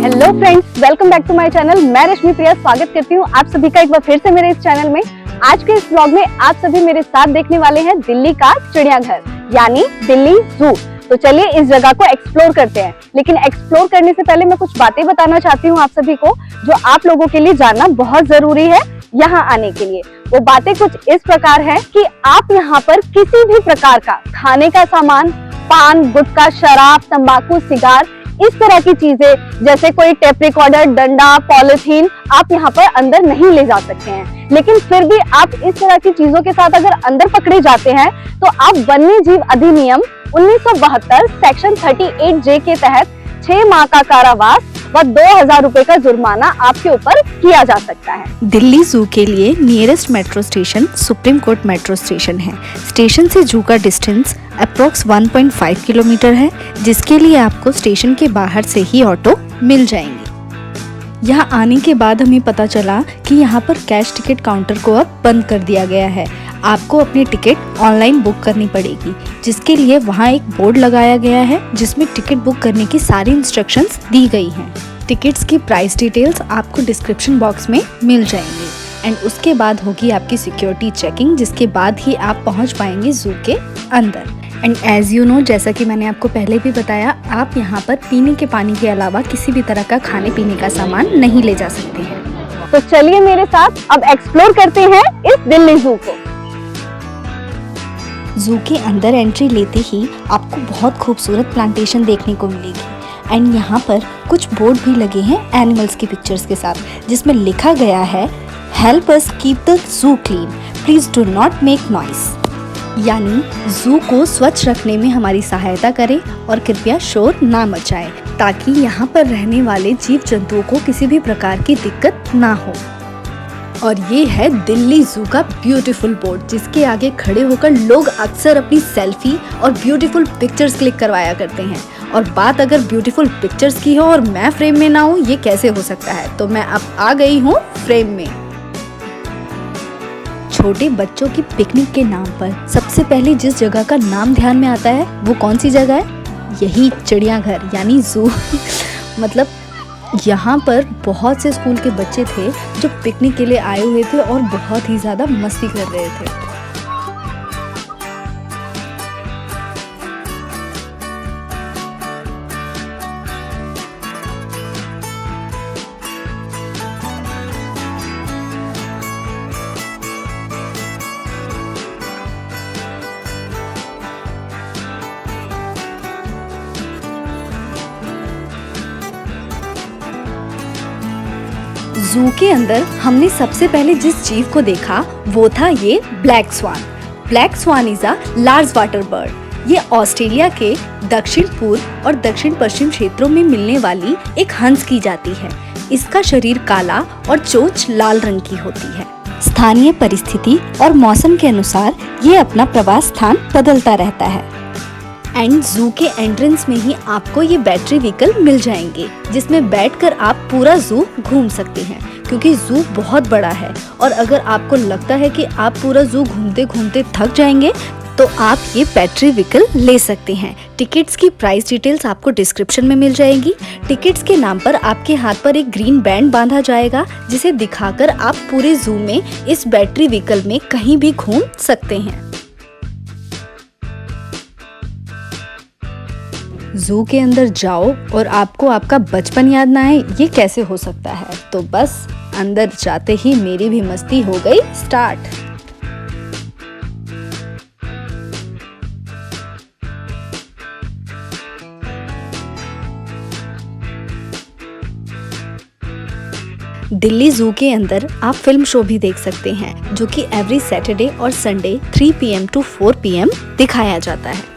Hello friends, welcome back to my channel. मैं रश्मि प्रिया स्वागत करती हूँ आप सभी का एक बार फिर से मेरे इस चैनल में। आज के इस व्लॉग में आप सभी मेरे साथ देखने वाले हैं दिल्ली का चिड़ियाघर यानी दिल्ली जू। तो चलिए इस जगह को एक्सप्लोर करते हैं। लेकिन एक्सप्लोर करने से पहले मैं कुछ बातें बताना चाहती हूँ आप सभी को, जो आप लोगों के लिए जानना बहुत जरूरी है यहाँ आने के लिए। वो बातें कुछ इस प्रकार है कि आप यहाँ पर किसी भी प्रकार का खाने का सामान, पान, गुटखा, शराब, तंबाकू, सिगार, इस तरह की चीजें जैसे कोई टेप रिकॉर्डर, डंडा, पॉलिथीन आप यहाँ पर अंदर नहीं ले जा सकते हैं। लेकिन फिर भी आप इस तरह की चीजों के साथ अगर अंदर पकड़े जाते हैं तो आप वन्य जीव अधिनियम 1972 सेक्शन 38J के तहत 6 माह का कारावास व 2000 रुपए का जुर्माना आपके ऊपर किया जा सकता है। दिल्ली जू के लिए nearest metro station supreme court metro station है। स्टेशन से जू का डिस्टेंस अप्रोक्स 1.5 किलोमीटर है, जिसके लिए आपको स्टेशन के बाहर से ही ऑटो मिल जाएंगे। यहाँ आने के बाद हमें पता चला कि यहाँ पर कैश टिकट काउंटर को अब बंद कर दिया गया है। आपको अपनी टिकट ऑनलाइन बुक करनी पड़ेगी, जिसके लिए वहाँ एक बोर्ड लगाया गया है जिसमें टिकट बुक करने की सारी इंस्ट्रक्शंस दी गई हैं। टिकट्स की प्राइस डिटेल्स आपको डिस्क्रिप्शन बॉक्स में मिल जाएंगी एंड उसके बाद होगी आपकी सिक्योरिटी चेकिंग, जिसके बाद ही आप पहुँच पाएंगे जू के अंदर। एंड एज यू नो, जैसा कि मैंने आपको पहले भी बताया, आप यहाँ पर पीने के पानी के अलावा किसी भी तरह का खाने पीने का सामान नहीं ले जा सकते हैं। तो चलिए मेरे साथ अब एक्सप्लोर करते हैं इस दिल्ली जू को। जू के अंदर एंट्री लेते ही आपको बहुत खूबसूरत प्लांटेशन देखने को मिलेगी एंड यहाँ पर कुछ बोर्ड भी लगे हैं एनिमल्स की पिक्चर्स के साथ, जिसमें लिखा गया है help us keep the zoo clean, please do not make noise. यानी जू को स्वच्छ रखने में हमारी सहायता करें और कृपया शोर ना मचाएं, ताकि यहाँ पर रहने वाले जीव जंतुओं को किसी भी प्रकार की दिक्कत ना हो। और ये है दिल्ली जू का ब्यूटीफुल बोर्ड, जिसके आगे खड़े होकर लोग अक्सर अपनी सेल्फी और ब्यूटीफुल पिक्चर्स क्लिक करवाया करते हैं। और बात अगर ब्यूटीफुल पिक्चर्स की हो और मैं फ्रेम में ना हूँ, ये कैसे हो सकता है? तो मैं अब आ गई हूँ फ्रेम में। छोटे बच्चों की पिकनिक के नाम पर सबसे पहले जिस जगह का नाम ध्यान में आता है वो कौन सी जगह है? यही चिड़ियाघर यानी जू। मतलब यहाँ पर बहुत से स्कूल के बच्चे थे जो पिकनिक के लिए आए हुए थे और बहुत ही ज़्यादा मस्ती कर रहे थे। जू के अंदर हमने सबसे पहले जिस जीव को देखा वो था ये black swan. Black swan is a large water bird. ये ऑस्ट्रेलिया के दक्षिण पूर्व और दक्षिण पश्चिम क्षेत्रों में मिलने वाली एक हंस की जाति है। इसका शरीर काला और चोंच लाल रंग की होती है। स्थानीय परिस्थिति और मौसम के अनुसार ये अपना प्रवास स्थान बदलता रहता है। एंड जू के एंट्रेंस में ही आपको ये बैटरी व्हीकल मिल जाएंगे, जिसमें बैठकर आप पूरा जू घूम सकते हैं, क्योंकि जू बहुत बड़ा है। और अगर आपको लगता है कि आप पूरा जू घूमते घूमते थक जाएंगे तो आप ये बैटरी व्हीकल ले सकते हैं। टिकट्स की प्राइस डिटेल्स आपको डिस्क्रिप्शन में मिल जाएगी। टिकट्स के नाम पर आपके हाथ पर एक ग्रीन बैंड बांधा जाएगा, जिसे दिखाकर आप पूरे जू में इस बैटरी व्हीकल में कहीं भी घूम सकते हैं। जू के अंदर जाओ और आपको आपका बचपन याद ना आए, ये कैसे हो सकता है? तो बस अंदर जाते ही मेरी भी मस्ती हो गई स्टार्ट। दिल्ली जू के अंदर आप फिल्म शो भी देख सकते हैं, जो कि एवरी सैटरडे और संडे 3 PM to 4 PM दिखाया जाता है।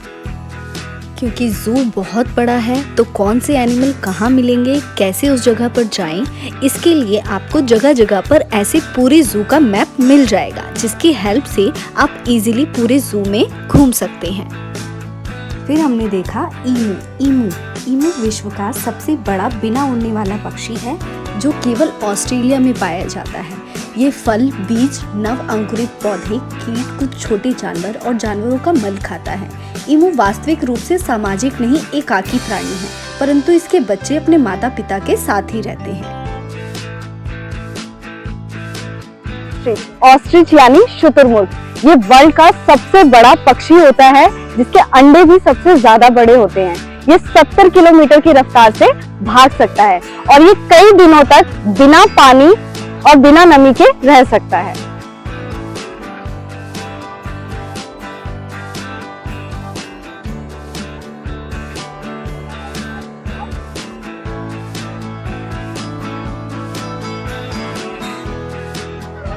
क्योंकि जू बहुत बड़ा है तो कौन से एनिमल कहाँ मिलेंगे, कैसे उस जगह पर जाएं, इसके लिए आपको जगह जगह पर ऐसे पूरे जू का मैप मिल जाएगा, जिसकी हेल्प से आप इजीली पूरे जू में घूम सकते हैं। फिर हमने देखा ईमू विश्व का सबसे बड़ा बिना उड़ने वाला पक्षी है, जो केवल ऑस्ट्रेलिया में पाया जाता है। ये फल, बीज, नव अंकुरित पौधे, कीट, कुछ छोटे जानवर और जानवरों का मल खाता है। ईमू वास्तविक रूप से सामाजिक नहीं, एकाकी प्राणी है, परंतु इसके बच्चे अपने माता पिता के साथ ही रहते हैं। ऑस्ट्रिच यानी शुतुरमुर्ग, ये वर्ल्ड का सबसे बड़ा पक्षी होता है, जिसके अंडे भी सबसे ज्यादा बड़े होते हैं। ये 70 किलोमीटर की रफ्तार से भाग सकता है और ये कई दिनों तक बिना पानी और बिना नमी के रह सकता है।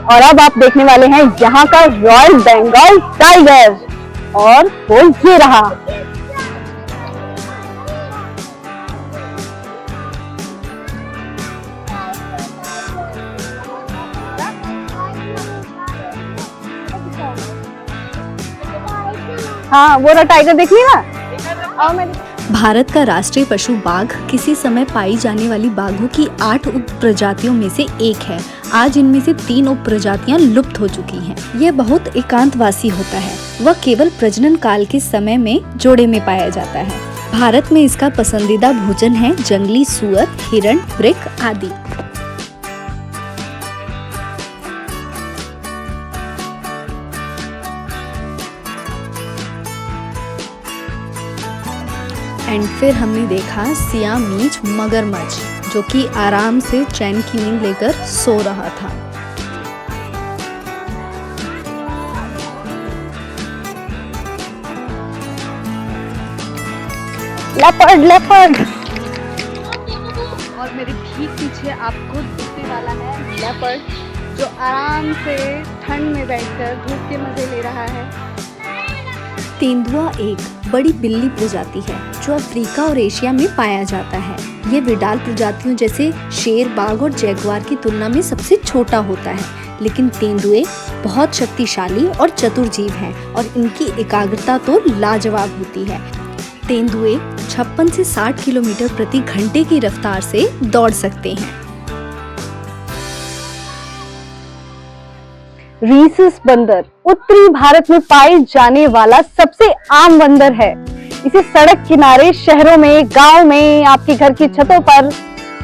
और अब आप देखने वाले हैं यहाँ का रॉयल बंगाल टाइगर, और वो ये रहा। हाँ, वो रहा टाइगर, देखिए ना। आओ मैं भारत का राष्ट्रीय पशु बाघ किसी समय पाई जाने वाली बाघों की 8 उप प्रजातियों में से एक है। आज इनमें से 3 उप प्रजातियां लुप्त हो चुकी हैं। यह बहुत एकांतवासी होता है। वह केवल प्रजनन काल के समय में जोड़े में पाया जाता है। भारत में इसका पसंदीदा भोजन है जंगली सुअर, हिरण, वृक्ष आदि। एंड फिर हमने देखा सियामीज मगरमच्छ, जो कि आराम से चैन की नींद लेकर सो रहा था। लेपर्ड और मेरे ठीक पीछे आपको दिखने वाला है लेपर्ड, जो आराम से ठंड में बैठकर धूप के मजे ले रहा है। तेंदुआ एक बड़ी बिल्ली प्रजाति है, जो अफ्रीका और एशिया में पाया जाता है। ये विडाल प्रजातियों जैसे शेर, बाघ और जैगुआर की तुलना में सबसे छोटा होता है, लेकिन तेंदुए बहुत शक्तिशाली और चतुर जीव हैं और इनकी एकाग्रता तो लाजवाब होती है। तेंदुए 56 से 60 किलोमीटर प्रति घंटे की रफ्तार से दौड़ सकते हैं। रीसस बंदर उत्तरी भारत में पाए जाने वाला सबसे आम बंदर है। इसे सड़क किनारे, शहरों में, गांव में, आपके घर की छतों पर,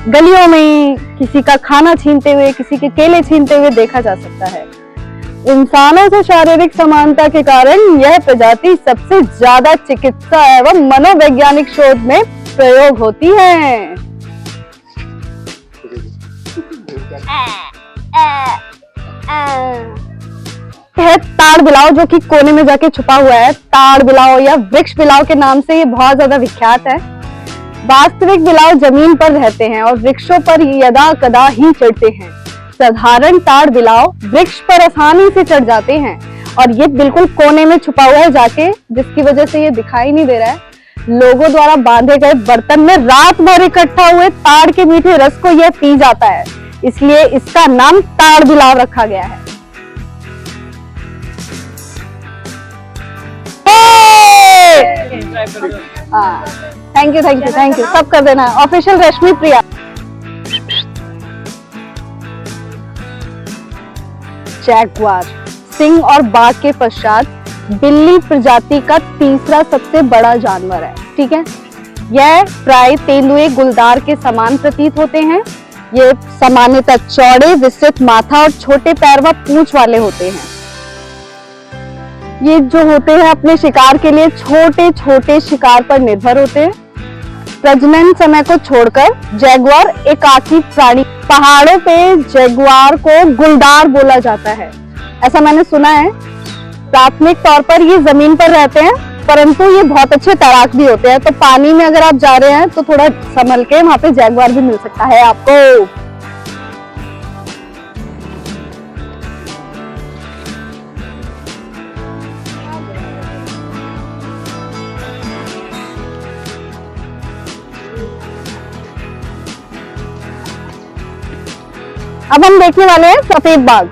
गलियों में किसी का खाना छीनते हुए, किसी के केले छीनते हुए देखा जा सकता है। इंसानों से शारीरिक समानता के कारण यह प्रजाति सबसे ज्यादा चिकित्सा एवं मनोवैज्ञानिक शोध में प्रयोग होती है। ताड़ बिलाव, जो कि कोने में जाके छुपा हुआ है। ताड़ बिलाव या वृक्ष बिलाव के नाम से ये बहुत ज्यादा विख्यात है। वास्तविक बिलाव जमीन पर रहते हैं और वृक्षों पर यदा कदा ही चढ़ते हैं। साधारण ताड़ बिलाव वृक्ष पर आसानी से चढ़ जाते हैं और ये बिल्कुल कोने में छुपा हुआ है जाके, जिसकी वजह से ये दिखाई नहीं दे रहा है। लोगों द्वारा बांधे गए बर्तन में रात भर इकट्ठा हुए ताड़ के मीठे रस को यह पी जाता है, इसलिए इसका नाम ताड़ बिलाव रखा गया है। थैंक यू, सब कर देना। ऑफिशियल रश्मि प्रिया। जैगुआर सिंह और बाघ के पश्चात बिल्ली प्रजाति का तीसरा सबसे बड़ा जानवर है। ठीक है, यह प्राय तेंदुए गुलदार के समान प्रतीत होते हैं। ये सामान्यतः चौड़े, विस्तृत माथा और छोटे पैर व पूंछ वाले होते हैं। ये जो होते हैं अपने शिकार के लिए छोटे छोटे शिकार पर निर्भर होते हैं। प्रजनन समय को छोड़कर जैगुआर एकाकी प्राणी। पहाड़ों पे जैगुआर को गुलदार बोला जाता है, ऐसा मैंने सुना है। प्राथमिक तौर पर ये जमीन पर रहते हैं, परंतु ये बहुत अच्छे तैराक भी होते हैं। तो पानी में अगर आप जा रहे हैं तो थोड़ा संभल के, वहां पे जैगुआर भी मिल सकता है आपको। अब हम देखने वाले हैं सफेद बाघ।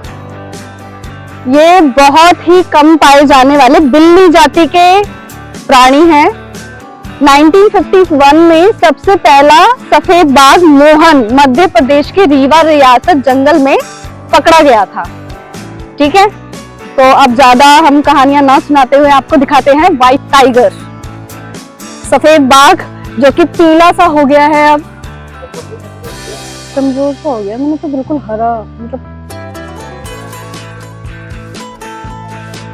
ये बहुत ही कम पाए जाने वाले बिल्ली जाति के प्राणी हैं। 1951 में सबसे पहला सफेद बाघ मोहन मध्य प्रदेश के रीवा रियासत जंगल में पकड़ा गया था। ठीक है, तो अब ज्यादा हम कहानियां ना सुनाते हुए आपको दिखाते हैं व्हाइट टाइगर, सफेद बाघ जो कि पीला सा हो गया है, अब कमजोर सा हो गया। मैंने तो बिल्कुल हरा, मतलब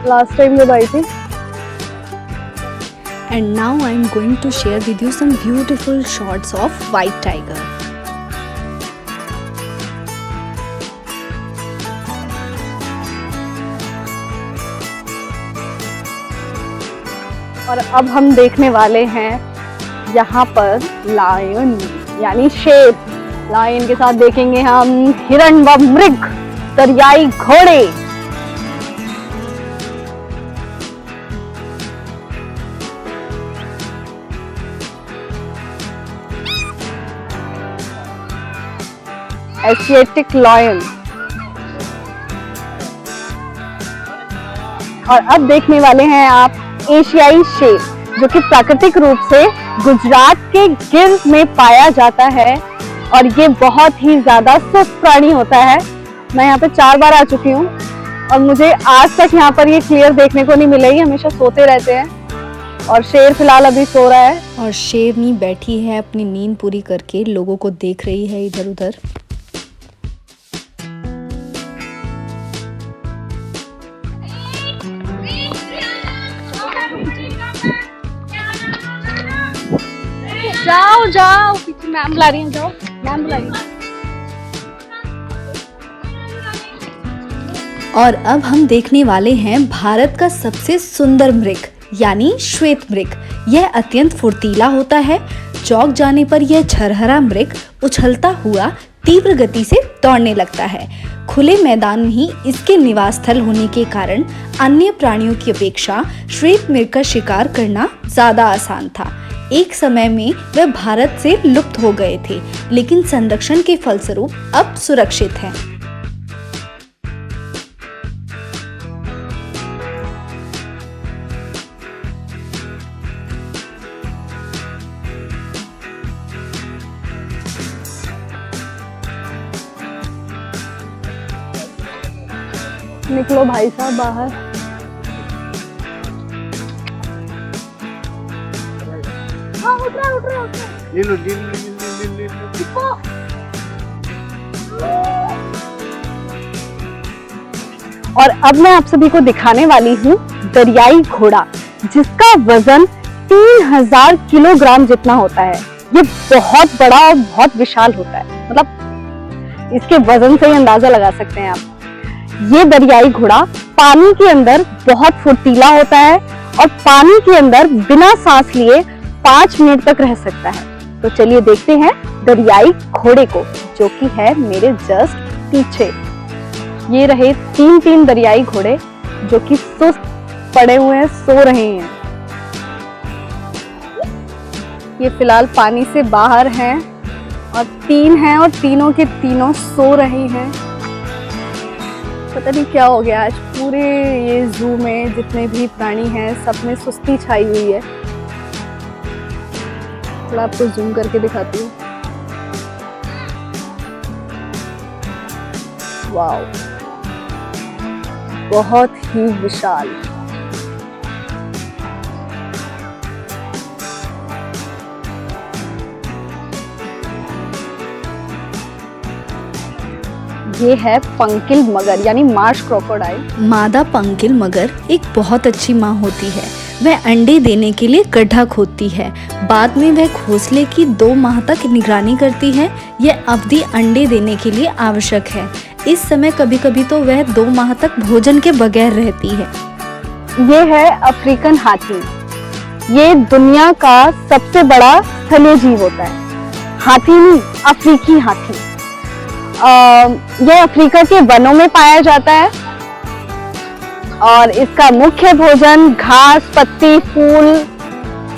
लास्ट टाइम जब आई थी। And now I am going to share with you some beautiful shots of white tiger. और अब हम देखने वाले हैं यहाँ पर लायन यानी शेर। लायन के साथ देखेंगे हम हिरण व मृग, दरियाई घोड़े। Asiatic lion. और अब देखने वाले हैं आप एशियाई शेर, जो कि प्राकृतिक रूप से गुजरात के गिर में पाया जाता है और ये बहुत ही ज्यादा सुस्त प्राणी होता है। मैं यहाँ पे 4 बार आ चुकी हूँ और मुझे आज तक यहाँ पर ये क्लियर देखने को नहीं मिला। ही हमेशा सोते रहते हैं और शेर फिलहाल अभी सो रहा है। और शेरनी बैठी है अपनी नींद पूरी करके, लोगों को देख रही है इधर उधर। जाओ जाओ, पीछे मैम बुला रही हैं, जाओ मैम बुला रही हैं। और अब हम देखने वाले हैं भारत का सबसे सुंदर मृग यानी श्वेत मृग। यह अत्यंत फुर्तीला होता है। चौंक जाने पर यह छरहरा मृग उछलता हुआ तीव्र गति से दौड़ने लगता है। खुले मैदान में ही इसके निवास स्थल होने के कारण अन्य प्राणियों की अपेक्षा श्वेत मृग का शिकार करना ज्यादा आसान था। एक समय में वह भारत से लुप्त हो गए थे, लेकिन संरक्षण के फलस्वरूप अब सुरक्षित हैं। निकलो भाई साहब बाहर। हाँ, उठ रहा। ले लो। और अब मैं आप सभी को दिखाने वाली हूँ दरियाई घोड़ा, जिसका वजन 3000 किलोग्राम जितना होता है। ये बहुत बड़ा और बहुत विशाल होता है, मतलब इसके वजन से ही अंदाजा लगा सकते हैं आप। ये दरियाई घोड़ा पानी के अंदर बहुत फुर्तीला होता है और पानी के अंदर बिना सांस लिए 5 मिनट तक रह सकता है। तो चलिए देखते हैं दरियाई घोड़े को, जो कि है मेरे जस्ट पीछे। ये रहे 3 दरियाई घोड़े जो कि सुस्त पड़े हुए हैं, सो रहे हैं। ये फिलहाल पानी से बाहर हैं और 3 हैं और तीनों के तीनों सो रहे हैं। पता नहीं क्या हो गया आज, पूरे ये जू में जितने भी प्राणी हैं सब में सुस्ती छाई हुई है। थोड़ा आपको जूम करके दिखाती हूँ। वाव, बहुत ही विशाल। ये है पंकिल मगर यानी मार्श क्रोकोडाइल। मादा पंकिल मगर एक बहुत अच्छी माँ होती है। वह अंडे देने के लिए गड्ढा खोदती है। बाद में वह घोंसले की 2 माह तक निगरानी करती है। यह अवधि अंडे देने के लिए आवश्यक है। इस समय कभी कभी तो वह 2 माह तक भोजन के बगैर रहती है। ये है अफ्रीकन हाथी। ये दुनिया का सबसे बड़ा स्थलीय जीव होता है। हाथी नहीं, अफ्रीकी हाथी। यह अफ्रीका के वनों में पाया जाता है और इसका मुख्य भोजन घास, पत्ती, फूल,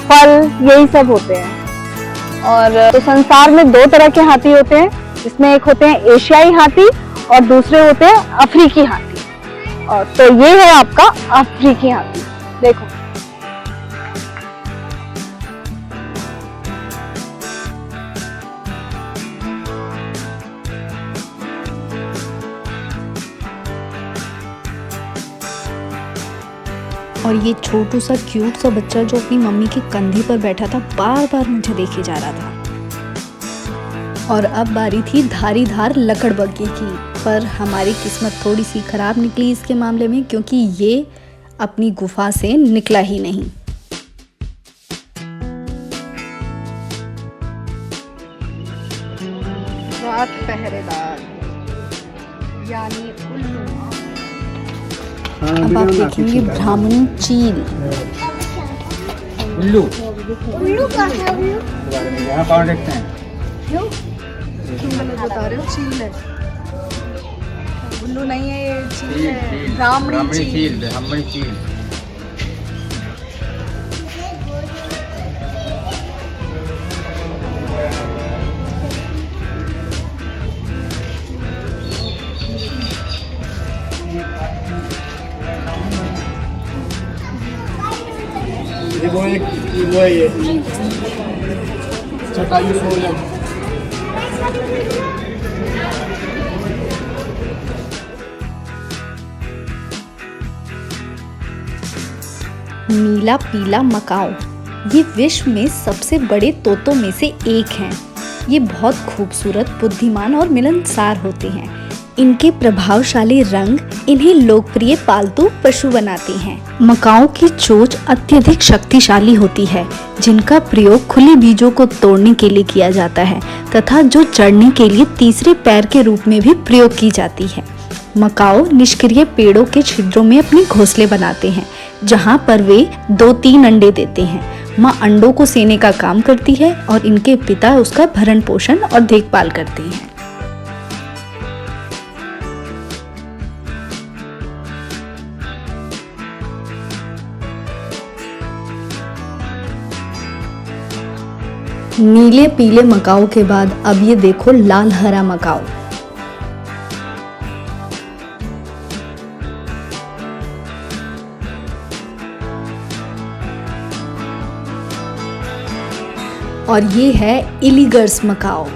फल यही सब होते हैं। और तो संसार में 2 तरह के हाथी होते हैं, जिसमें एक होते हैं एशियाई हाथी और दूसरे होते हैं अफ्रीकी हाथी। और तो ये है आपका अफ्रीकी हाथी, देखो। और ये छोटू सा क्यूट सा बच्चा जो अपनी मम्मी के कंधे पर बैठा था, बार बार मुझे देखे जा रहा था। और अब बारी थी धारीधार लकड़बग्घे की, पर हमारी किस्मत थोड़ी सी खराब निकली इसके मामले में, क्योंकि ये अपनी गुफा से निकला ही नहीं। रात पहरेदार यानी उल्लू। अब आप देखेंगे ब्राह्मण चील। उल्लू उल्लू का है उल्लू यहाँ कौन देखते हैं? बता रहे हो चील है, उल्लू नहीं है, ये चील है, ब्राह्मणी चील। ब्राह्मणी चील। वो है ये चटाई सोलम। नीला पीला मकाओ, ये विश्व में सबसे बड़े तोतों में से एक हैं। ये बहुत खूबसूरत, बुद्धिमान और मिलनसार होते हैं। इनके प्रभावशाली रंग इन्हें लोकप्रिय पालतू पशु बनाते हैं। मकाओ की चोंच अत्यधिक शक्तिशाली होती है, जिनका प्रयोग खुले बीजों को तोड़ने के लिए किया जाता है तथा जो चढ़ने के लिए तीसरे पैर के रूप में भी प्रयोग की जाती है। मकाओ निष्क्रिय पेड़ों के छिद्रों में अपने घोंसले बनाते हैं, जहां पर वे 2-3 अंडे देते हैं। माँ अंडों को सेने का काम करती है और इनके पिता उसका भरण पोषण और देखभाल करते हैं। नीले पीले मकाओ के बाद अब ये देखो लाल हरा मकाओ। और ये है इलिगर्स मकाओ।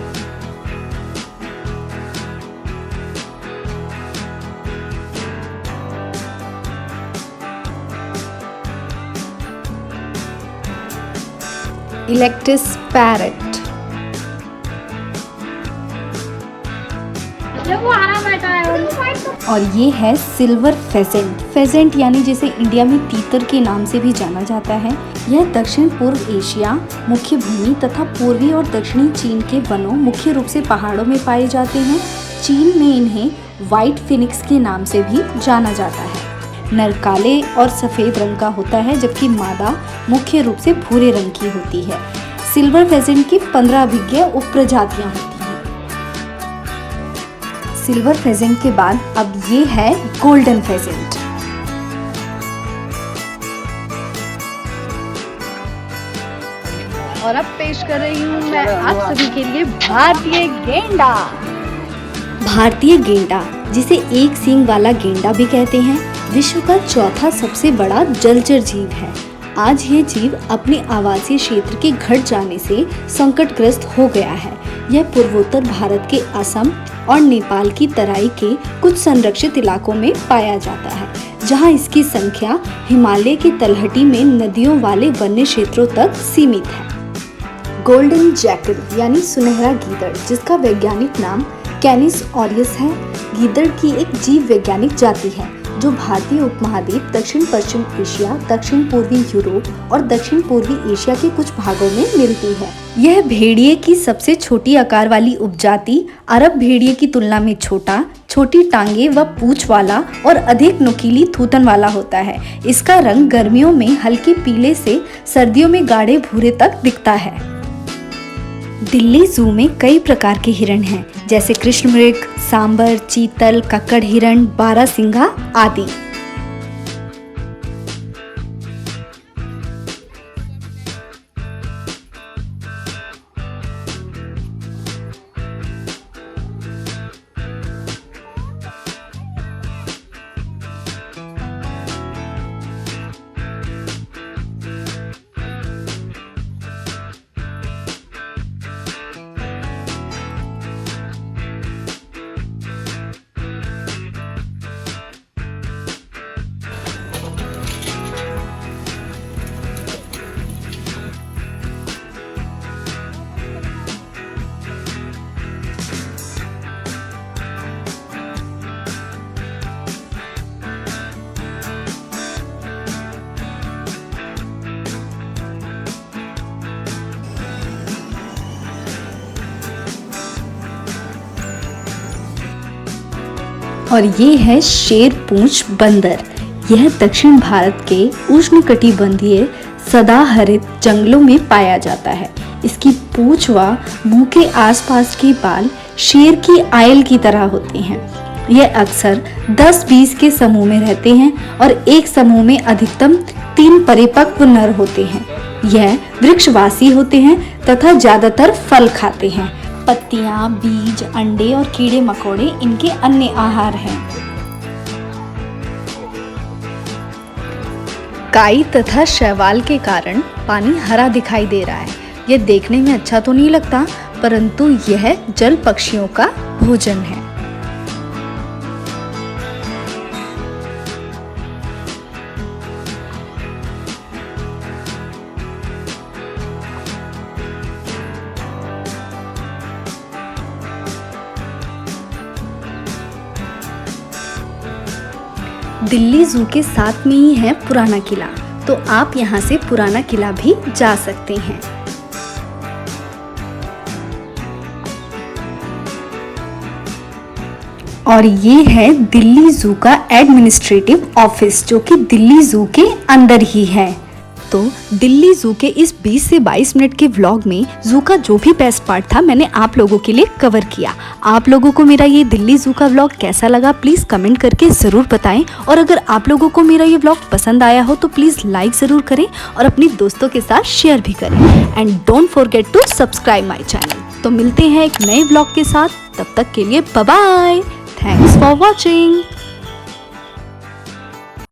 इलेक्टिस पैरेट। और ये है सिल्वर फेजेंट। फेजेंट यानी जिसे इंडिया में तीतर के नाम से भी जाना जाता है। यह दक्षिण पूर्व एशिया, मुख्य भूमि तथा पूर्वी और दक्षिणी चीन के वनों, मुख्य रूप से पहाड़ों में पाए जाते हैं। चीन में इन्हें व्हाइट फिनिक्स के नाम से भी जाना जाता है। नर काले और सफ़ेद रंग का होता है, जबकि मादा मुख्य रूप से भूरे रंग की होती है। सिल्वर फेजेंट की 15 अभिज्ञ उपप्रजातियां होती हैं। सिल्वर फेजेंट के बाद अब ये है गोल्डन फेजेंट। और अब पेश कर रही हूँ मैं आप सभी के लिए भारतीय गेंडा। भारतीय गेंडा, जिसे एक सींग वाला गेंडा भी कहते हैं, विश्व का चौथा सबसे बड़ा जलचर जीव है। आज ये जीव अपने आवासीय क्षेत्र के घट जाने से संकटग्रस्त हो गया है। यह पूर्वोत्तर भारत के असम और नेपाल की तराई के कुछ संरक्षित इलाकों में पाया जाता है, जहां इसकी संख्या हिमालय की तलहटी में नदियों वाले वन्य क्षेत्रों तक सीमित है। गोल्डन जैकल यानी सुनहरा गीदड़, जिसका वैज्ञानिक नाम कैनिस ऑरियस है, गीदड़ की एक जीव वैज्ञानिक जाति है जो भारतीय उपमहाद्वीप, दक्षिण पश्चिम एशिया, दक्षिण पूर्वी यूरोप और दक्षिण पूर्वी एशिया के कुछ भागों में मिलती है। यह भेड़िए की सबसे छोटी आकार वाली उपजाति, अरब भेड़िए की तुलना में छोटा, छोटी टांगे व पूंछ वाला और अधिक नुकीली थूथन वाला होता है। इसका रंग गर्मियों में हल्के पीले से सर्दियों में गाढ़े भूरे तक दिखता है। दिल्ली जू में कई प्रकार के हिरण हैं, जैसे कृष्णमृग, सांबर, चीतल, कक्कड़ हिरण, बारहसिंघा आदि। और ये है शेर पूंछ बंदर। यह दक्षिण भारत के उष्णकटिबंधीय सदाहरित जंगलों में पाया जाता है। इसकी पूंछ व मुंह के आसपास के बाल शेर की आयल की तरह होते हैं। यह अक्सर 10-20 के समूह में रहते हैं और एक समूह में अधिकतम 3 परिपक्व नर होते हैं। यह वृक्षवासी होते हैं तथा ज्यादातर फल खाते हैं। पत्तियां, बीज, अंडे और कीड़े मकोड़े इनके अन्य आहार हैं। काई तथा शैवाल के कारण पानी हरा दिखाई दे रहा है। यह देखने में अच्छा तो नहीं लगता, परंतु यह जल पक्षियों का भोजन है। दिल्ली जू के साथ में ही है पुराना किला, तो आप यहाँ से पुराना किला भी जा सकते हैं। और ये है दिल्ली जू का एडमिनिस्ट्रेटिव ऑफिस, जो कि दिल्ली जू के अंदर ही है। तो दिल्ली जू के इस 20 से 22 मिनट के व्लॉग में जू का जो भी बेस्ट पार्ट था मैंने आप लोगों के लिए कवर किया। आप लोगों को मेरा ये दिल्ली जू का व्लॉग कैसा लगा प्लीज़ कमेंट करके ज़रूर बताएं। और अगर आप लोगों को मेरा ये व्लॉग पसंद आया हो तो प्लीज़ लाइक ज़रूर करें और अपने दोस्तों के साथ शेयर भी करें। And don't forget to subscribe my channel. तो मिलते हैं एक नए व्लॉग के साथ, तब तक के लिए bye bye. Thanks for watching.